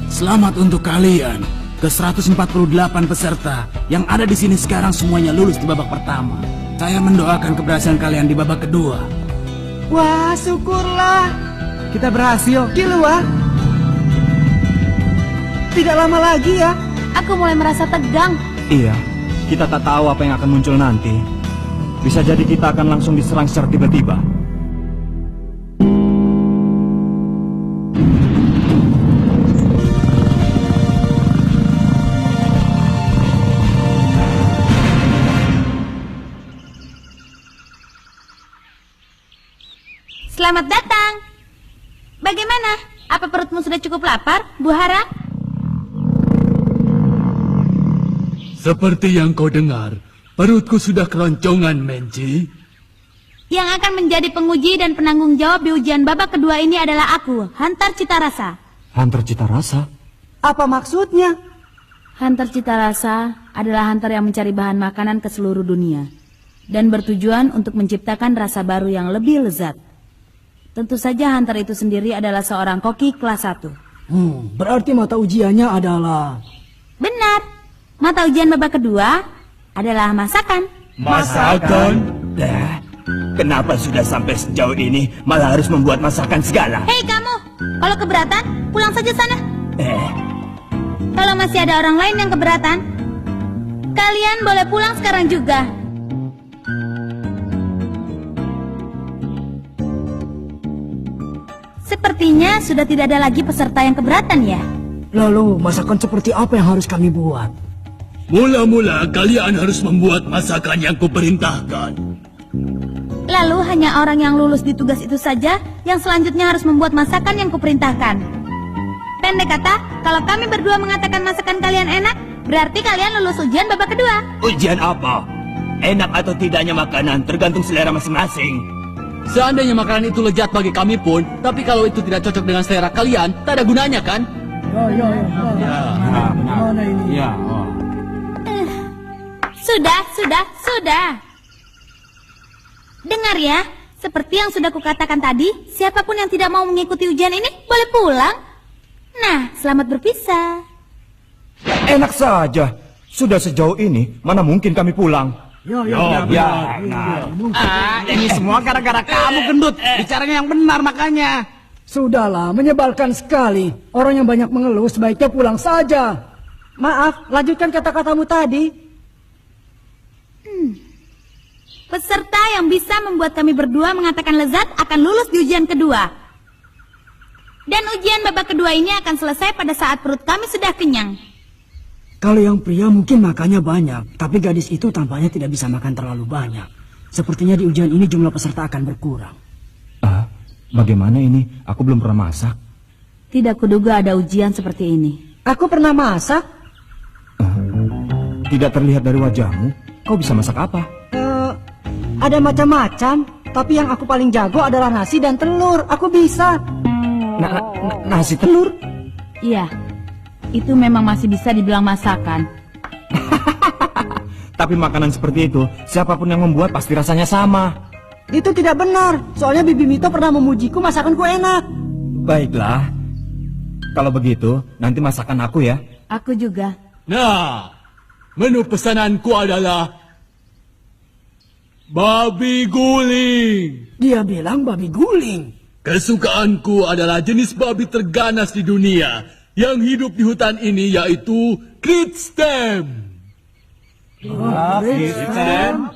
Selamat untuk kalian. Ke-148 peserta yang ada di sini sekarang semuanya lulus di babak pertama. Saya mendoakan keberhasilan kalian di babak kedua. Wah, syukurlah. Kita berhasil. Kilua. Tidak lama lagi ya. Aku mulai merasa tegang. Iya, kita tak tahu apa yang akan muncul nanti. Bisa jadi kita akan langsung diserang secara tiba-tiba. Selamat datang. Bagaimana? Apa perutmu sudah cukup lapar, Bu Hara? Seperti yang kau dengar, perutku sudah keroncongan, Menji. Yang akan menjadi penguji dan penanggung jawab di ujian babak kedua ini adalah aku, Hunter Citarasa. Hunter Citarasa? Apa maksudnya? Hunter Citarasa adalah hunter yang mencari bahan makanan ke seluruh dunia dan bertujuan untuk menciptakan rasa baru yang lebih lezat. Tentu saja hunter itu sendiri adalah seorang koki kelas 1. Berarti mata ujiannya adalah... Benar. Mata ujian babak kedua adalah masakan. Masakan? Kenapa sudah sampai sejauh ini malah harus membuat masakan segala? Hei kamu, kalau keberatan pulang saja sana. Kalau masih ada orang lain yang keberatan, kalian boleh pulang sekarang juga. Sepertinya sudah tidak ada lagi peserta yang keberatan ya. Lalu masakan seperti apa yang harus kami buat? Mula-mula kalian harus membuat masakan yang kuperintahkan. Lalu hanya orang yang lulus di tugas itu saja yang selanjutnya harus membuat masakan yang kuperintahkan. Pendek kata, kalau kami berdua mengatakan masakan kalian enak, berarti kalian lulus ujian babak kedua. Ujian apa? Enak atau tidaknya makanan tergantung selera masing-masing. Seandainya makanan itu lezat bagi kami pun, tapi kalau itu tidak cocok dengan selera kalian, tak ada gunanya kan? Ya. Sudah. Dengar ya, seperti yang sudah kukatakan tadi, siapapun yang tidak mau mengikuti ujian ini boleh pulang. Nah, selamat berpisah. Enak saja. Sudah sejauh ini, mana mungkin kami pulang? Ini semua gara-gara kamu, gendut. Bicaranya yang benar makanya. Sudahlah, menyebalkan sekali. Orang yang banyak mengeluh sebaiknya pulang saja. Maaf, lanjutkan kata-katamu tadi. Peserta yang bisa membuat kami berdua mengatakan lezat akan lulus di ujian kedua. Dan ujian babak kedua ini akan selesai pada saat perut kami sudah kenyang. Kalau yang pria mungkin makannya banyak, tapi gadis itu tampaknya tidak bisa makan terlalu banyak. Sepertinya di ujian ini jumlah peserta akan berkurang. Bagaimana ini? Aku belum pernah masak. Tidak kuduga ada ujian seperti ini. Aku pernah masak. Tidak terlihat dari wajahmu. Kau bisa masak apa? Ada macam-macam, tapi yang aku paling jago adalah nasi dan telur. Aku bisa. Nasi telur? Iya, itu memang masih bisa dibilang masakan. Tapi makanan seperti itu, siapapun yang membuat pasti rasanya sama. Itu tidak benar. Soalnya Bibi Mito pernah memujiku masakanku enak. Baiklah. Kalau begitu, nanti masakan aku ya. Aku juga. Nah, menu pesananku adalah babi guling. Dia bilang babi guling. Kesukaanku adalah jenis babi terganas di dunia yang hidup di hutan ini, yaitu Kritstem. Kritstem?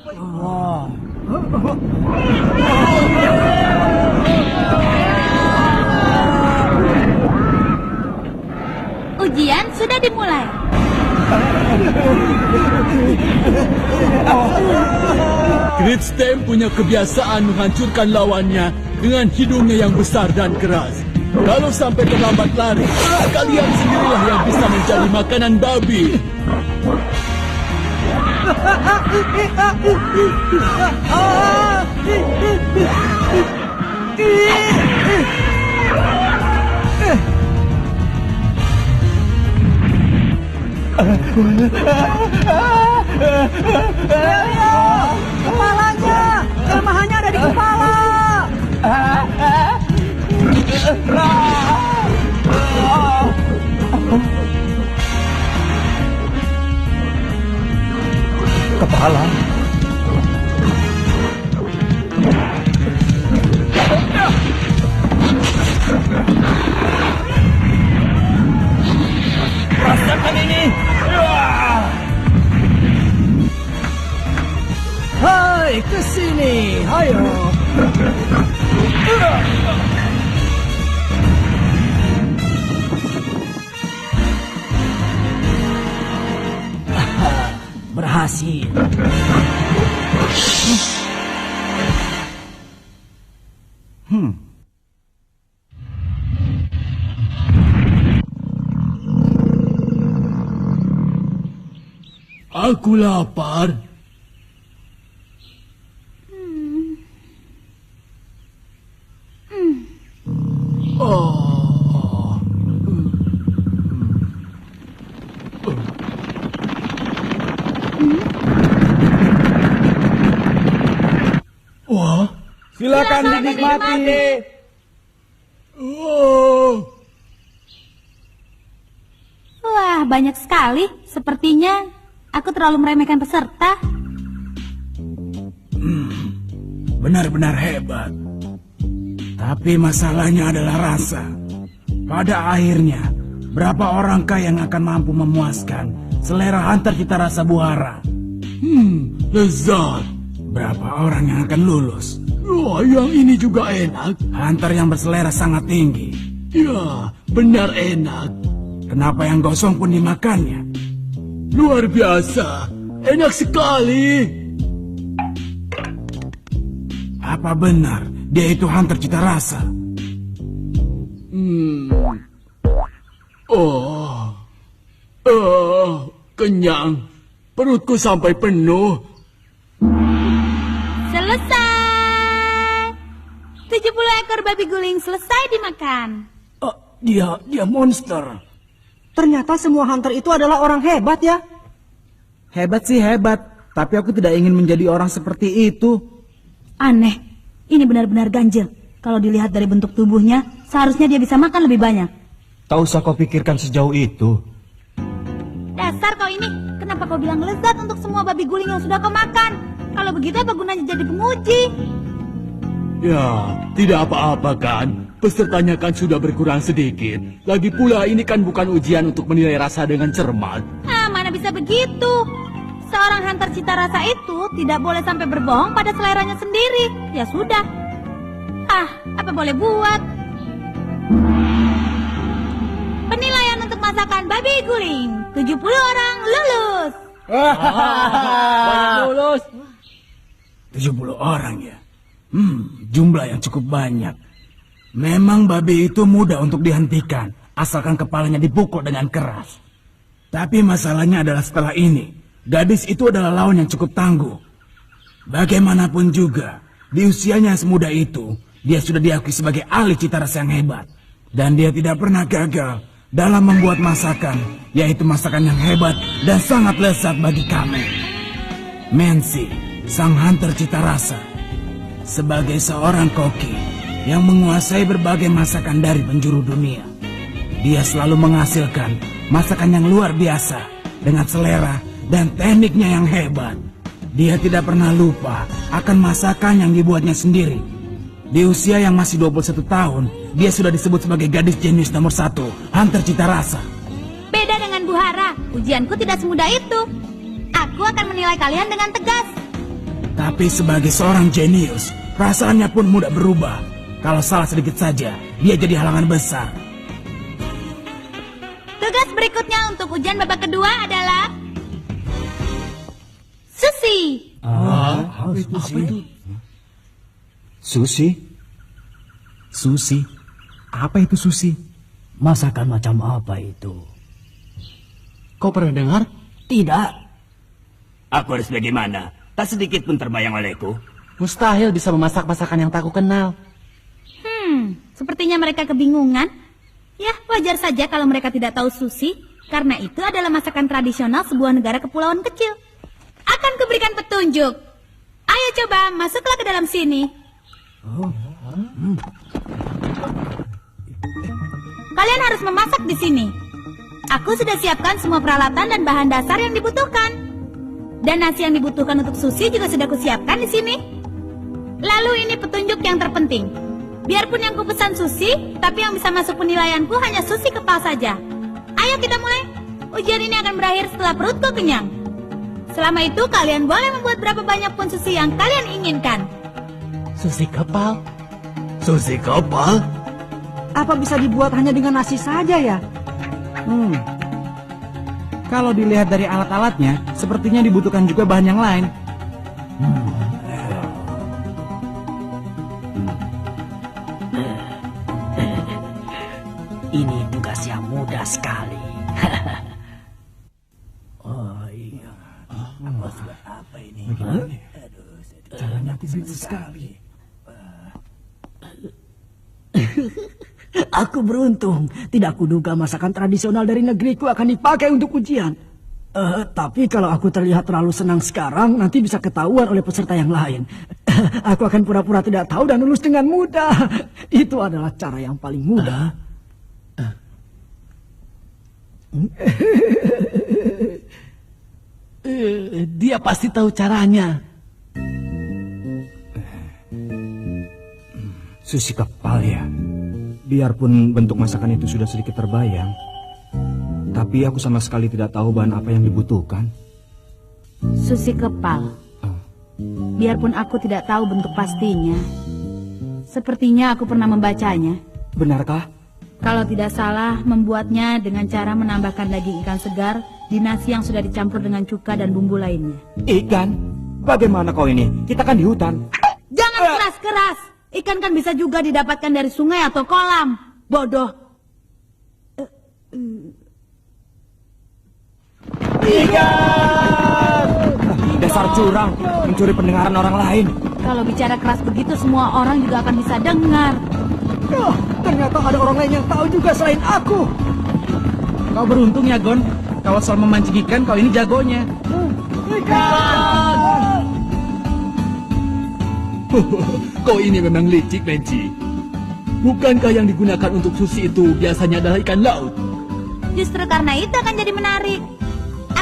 Ujian sudah dimulai. Kritstem punya kebiasaan menghancurkan lawannya dengan hidungnya yang besar dan keras. Kalau sampai terlambat lari, kalian sendirilah yang bisa mencari makanan babi. Kepalanya! Kelemahannya ada di kepala! kepala. Rasakan ini. Hai, ke sini. Hayo. Berhasil. Aku lapar. Oh. Wah. Silakan dinikmati. Oh. Wah, banyak sekali. Sepertinya aku terlalu meremehkan peserta. Benar-benar hebat. Tapi masalahnya adalah rasa. Pada akhirnya, berapa orangkah yang akan mampu memuaskan selera Hunter cita rasa buahara? Lezat. Berapa orang yang akan lulus? Wah, yang ini juga enak. Hunter yang berselera sangat tinggi. Ya, benar enak. Kenapa yang gosong pun dimakannya? Luar biasa. Enak sekali. Apa benar dia itu Hunter cita rasa? Kenyang. Perutku sampai penuh. Selesai. 70 ekor babi guling selesai dimakan. Dia monster. Ternyata semua hunter itu adalah orang hebat ya. Hebat sih hebat, tapi aku tidak ingin menjadi orang seperti itu. Aneh. Ini benar-benar ganjil. Kalau dilihat dari bentuk tubuhnya, seharusnya dia bisa makan lebih banyak. Tak usah kau pikirkan sejauh itu. Dasar kau ini, kenapa kau bilang lezat untuk semua babi guling yang sudah kau makan? Kalau begitu apa gunanya jadi penguji? Ya, tidak apa-apa kan. Pesertanya kan sudah berkurang sedikit. Lagi pula ini kan bukan ujian untuk menilai rasa dengan cermat. Mana bisa begitu? Seorang hunter cita rasa itu tidak boleh sampai berbohong pada seleranya sendiri. Ya sudah. Apa boleh buat? Penilaian untuk masakan babi guling. 70 orang lulus. Banyak lulus. 70 orang ya. Jumlah yang cukup banyak. Memang babi itu mudah untuk dihentikan, asalkan kepalanya dipukul dengan keras. Tapi masalahnya adalah setelah ini, gadis itu adalah lawan yang cukup tangguh. Bagaimanapun juga, di usianya yang semuda itu, dia sudah diakui sebagai ahli cita rasa yang hebat. Dan dia tidak pernah gagal dalam membuat masakan, yaitu masakan yang hebat dan sangat lezat bagi kami. Mensi, sang hunter cita rasa, sebagai seorang koki yang menguasai berbagai masakan dari penjuru dunia. Dia selalu menghasilkan masakan yang luar biasa dengan selera dan tekniknya yang hebat. Dia tidak pernah lupa akan masakan yang dibuatnya sendiri. Di usia yang masih 21 tahun, dia sudah disebut sebagai gadis jenius nomor 1, hunter cita rasa. Beda dengan Buhara, ujianku tidak semudah itu. Aku akan menilai kalian dengan tegas. Tapi sebagai seorang jenius, perasaannya pun mudah berubah. Kalau salah sedikit saja, dia jadi halangan besar. Tugas berikutnya untuk ujian babak kedua adalah Sushi. Apa itu? Sushi? Sushi? Apa itu sushi? Masakan macam apa itu? Kau pernah dengar? Tidak. Aku harus bagaimana? Tak sedikit pun terbayang olehku. Mustahil bisa memasak masakan yang tak aku kenal. Sepertinya mereka kebingungan. Ya, wajar saja kalau mereka tidak tahu sushi, karena itu adalah masakan tradisional sebuah negara kepulauan kecil. Akan kuberikan petunjuk. Ayo coba, masuklah ke dalam sini. Kalian harus memasak di sini. Aku sudah siapkan semua peralatan dan bahan dasar yang dibutuhkan. Dan nasi yang dibutuhkan untuk sushi juga sudah kusiapkan di sini. Lalu ini petunjuk yang terpenting. Biarpun yang kupesan sushi, tapi yang bisa masuk penilaianku hanya sushi kepal saja. Ayo kita mulai. Ujian ini akan berakhir setelah perutku kenyang. Selama itu kalian boleh membuat berapa banyak pun sushi yang kalian inginkan. Sushi kepal? Susi kapal? Apa bisa dibuat hanya dengan nasi saja ya? Kalau dilihat dari alat-alatnya, sepertinya dibutuhkan juga bahan yang lain. Ini tugas yang mudah sekali. Apa ini? Caranya tidak sekali. Aku beruntung. Tidak kuduga masakan tradisional dari negeriku akan dipakai untuk ujian. Tapi kalau aku terlihat terlalu senang sekarang, nanti bisa ketahuan oleh peserta yang lain. Aku akan pura-pura tidak tahu dan lulus dengan mudah. Itu adalah cara yang paling mudah. Dia pasti tahu caranya. Sushi kepal ya. Biarpun bentuk masakan itu sudah sedikit terbayang, tapi aku sama sekali tidak tahu bahan apa yang dibutuhkan. Sushi kepal. Biarpun aku tidak tahu bentuk pastinya, sepertinya aku pernah membacanya. Benarkah? Kalau tidak salah, membuatnya dengan cara menambahkan daging ikan segar di nasi yang sudah dicampur dengan cuka dan bumbu lainnya. Ikan? Bagaimana kau ini? Kita kan di hutan. Jangan keras-keras. Ikan kan bisa juga didapatkan dari sungai atau kolam. Bodoh. Ikan! Dasar curang, mencuri pendengaran orang lain. Kalau bicara keras begitu, semua orang juga akan bisa dengar. Ternyata ada orang lain yang tahu juga selain aku. Kau beruntung ya, Gon. Kalau soal memancing ikan, kau ini jagonya. Kau ini memang licik, Menci. Bukankah yang digunakan untuk sushi itu biasanya adalah ikan laut? Justru karena itu akan jadi menarik.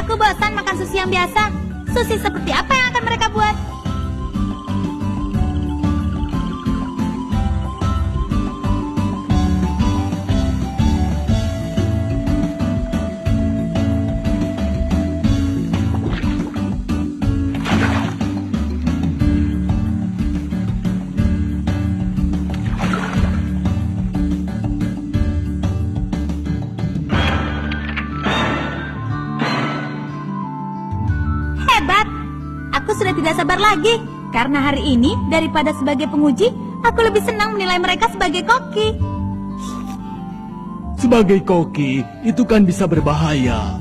Aku bosan makan sushi yang biasa. Sushi seperti apa yang akan mereka buat? Tidak sabar lagi, karena hari ini daripada sebagai penguji, aku lebih senang menilai mereka sebagai koki. Sebagai koki, itu kan bisa berbahaya.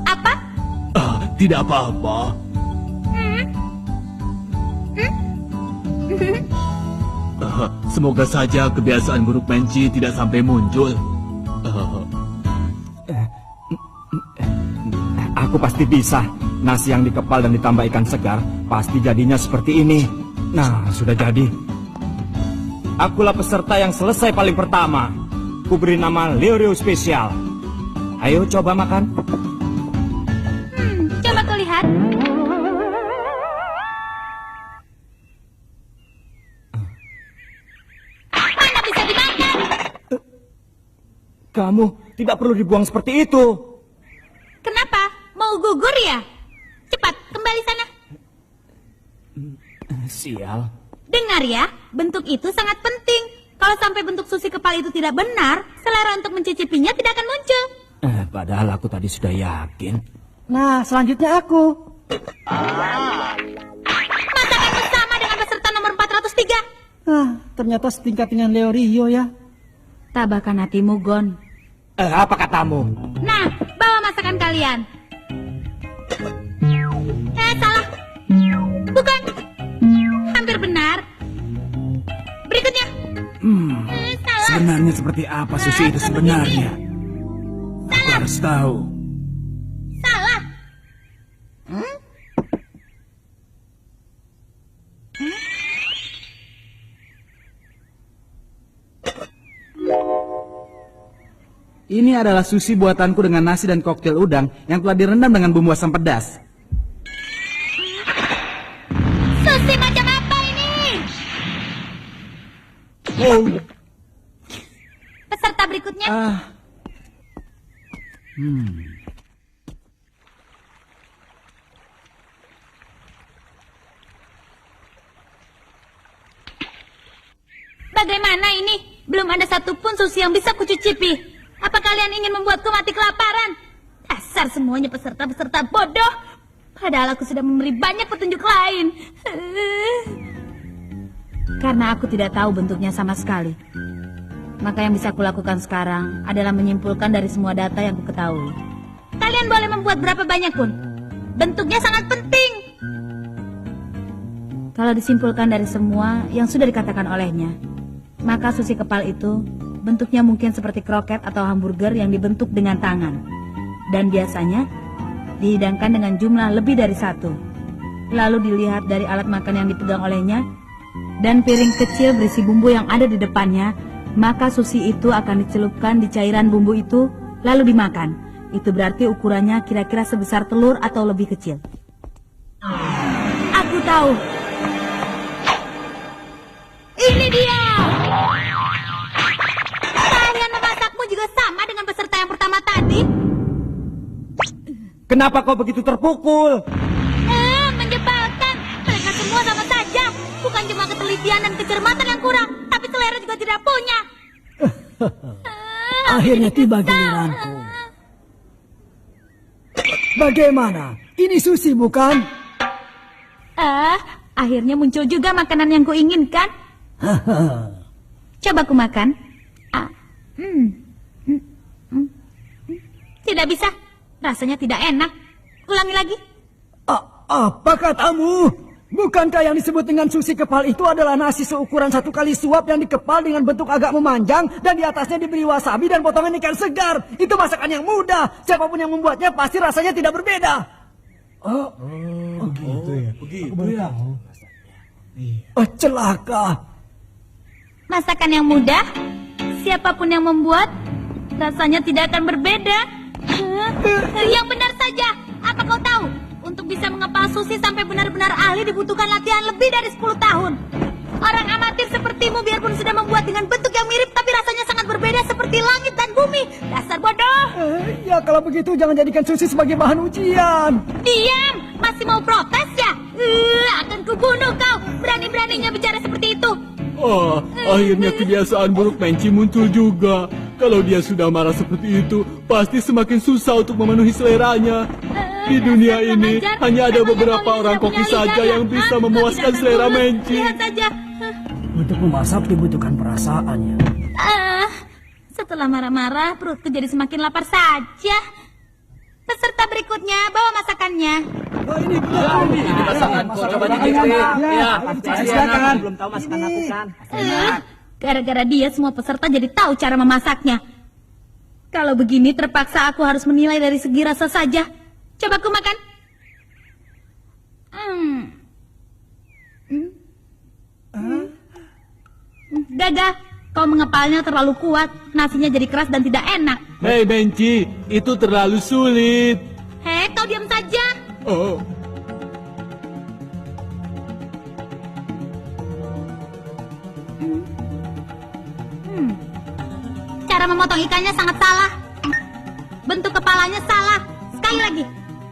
Apa? Tidak apa-apa. Semoga saja kebiasaan buruk Menci tidak sampai muncul. Aku pasti bisa. Nasi yang dikepal dan ditambah ikan segar pasti jadinya seperti ini. Nah, sudah jadi. Akulah peserta yang selesai paling pertama. Kuberi nama Leo Spesial. Ayo coba makan. Coba kau lihat. Mana bisa dimakan? Kamu tidak perlu dibuang seperti itu. Kenapa? Mau gugur ya? Cepat, kembali sana. Sial. Dengar ya, bentuk itu sangat penting. Kalau sampai bentuk sushi kepal itu tidak benar, selera untuk mencicipinya tidak akan muncul. Padahal aku tadi sudah yakin. Nah, selanjutnya aku. Masakanmu sama dengan peserta nomor 403. Ternyata setingkat dengan Leo Rio ya. Tabahkan hatimu, Gon. Apa katamu? Nah, bawa masakan kalian. Salah. Bukan. Hampir benar. Berikutnya. Salah. Sebenarnya seperti apa sushi itu sebenarnya? Aku harus tahu. Salah. Ini adalah sushi buatanku dengan nasi dan koktail udang yang telah direndam dengan bumbu asam pedas. Peserta berikutnya. Bagaimana ini? Belum ada satupun susu yang bisa kucicipi. Apa kalian ingin membuatku mati kelaparan? Dasar semuanya peserta-peserta bodoh. Padahal aku sudah memberi banyak petunjuk lain. Karena aku tidak tahu bentuknya sama sekali. Maka yang bisa kulakukan sekarang adalah menyimpulkan dari semua data yang kuketahui. Kalian boleh membuat berapa banyak pun. Bentuknya sangat penting. Kalau disimpulkan dari semua yang sudah dikatakan olehnya, maka sushi kepal itu bentuknya mungkin seperti kroket atau hamburger yang dibentuk dengan tangan. Dan biasanya dihidangkan dengan jumlah lebih dari satu. Lalu dilihat dari alat makan yang dipegang olehnya dan piring kecil berisi bumbu yang ada di depannya, maka sushi itu akan dicelupkan di cairan bumbu itu lalu dimakan. Itu berarti ukurannya kira-kira sebesar telur atau lebih kecil. Aku tahu. Ini dia. Kalian memasakmu juga sama dengan peserta yang pertama tadi. Kenapa kau begitu terpukul? Menjebalkan. Mereka semua sama saja. Bukan cuma ketelitian dan kecermatan yang kurang, tapi selera juga tidak punya. Akhirnya tiba giliranku. Bagaimana? Ini sushi bukan? Akhirnya muncul juga makanan yang kuinginkan. Coba ku makan. Tidak bisa. Rasanya tidak enak. Ulangi lagi. Apa katamu? Bukankah yang disebut dengan sushi kepal itu adalah nasi seukuran 1 kali suap yang dikepal dengan bentuk agak memanjang dan di atasnya diberi wasabi dan potongan ikan segar? Itu masakan yang mudah. Siapapun yang membuatnya pasti rasanya tidak berbeda. Begitu ya. Celaka. Masakan yang mudah, siapapun yang membuat, rasanya tidak akan berbeda. Yang benar saja, apa kau tahu? Untuk bisa mengepal sushi sampai benar-benar ahli dibutuhkan latihan lebih dari 10 tahun. Orang amatir sepertimu biarpun sudah membuat dengan bentuk yang mirip, tapi rasanya sangat berbeda seperti langit dan bumi. Dasar bodoh. Ya kalau begitu jangan jadikan sushi sebagai bahan ujian. Diam, masih mau protes ya? Akan kubunuh kau, berani-beraninya bicara seperti itu. Akhirnya kebiasaan buruk Menci muncul juga. Kalau dia sudah marah seperti itu, pasti semakin susah untuk memenuhi seleranya. Di dunia ini hanya ada beberapa orang koki saja yang bisa memuaskan selera Menci. Lihat saja. Untuk memasak dibutuhkan perasaan ya. Setelah marah-marah, perutku jadi semakin lapar saja. Peserta berikutnya, bawa masakannya. Ini masakan. Coba dicicip. Silakan. Belum tahu masakan aku kan. Gara-gara dia semua peserta jadi tahu cara memasaknya. Kalau begini terpaksa aku harus menilai dari segi rasa saja. Coba aku makan. Gagal. Kau mengepalnya terlalu kuat. Nasinya jadi keras dan tidak enak. Hei Menci, itu terlalu sulit. Hei, kau diam saja. Cara memotong ikannya sangat salah. Bentuk kepalanya salah. Sekali lagi.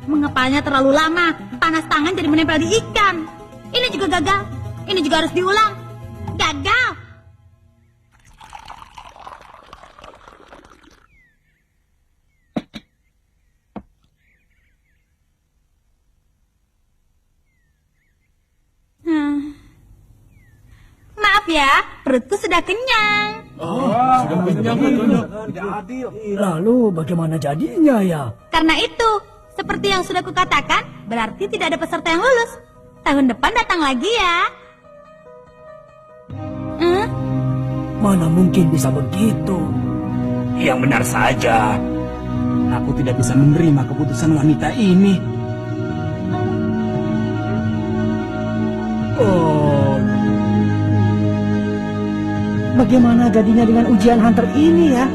Mengepalnya terlalu lama. Panas tangan jadi menempel di ikan. Ini juga gagal. Ini juga harus diulang. Gagal. Maaf ya, perutku sudah kenyang. Sudah kenyang. Lalu bagaimana jadinya ya? Karena itu, seperti yang sudah kukatakan, berarti tidak ada peserta yang lulus. Tahun depan datang lagi ya. Mana mungkin bisa begitu? Yang benar saja. Aku tidak bisa menerima keputusan wanita ini. Bagaimana jadinya dengan ujian hunter ini ya?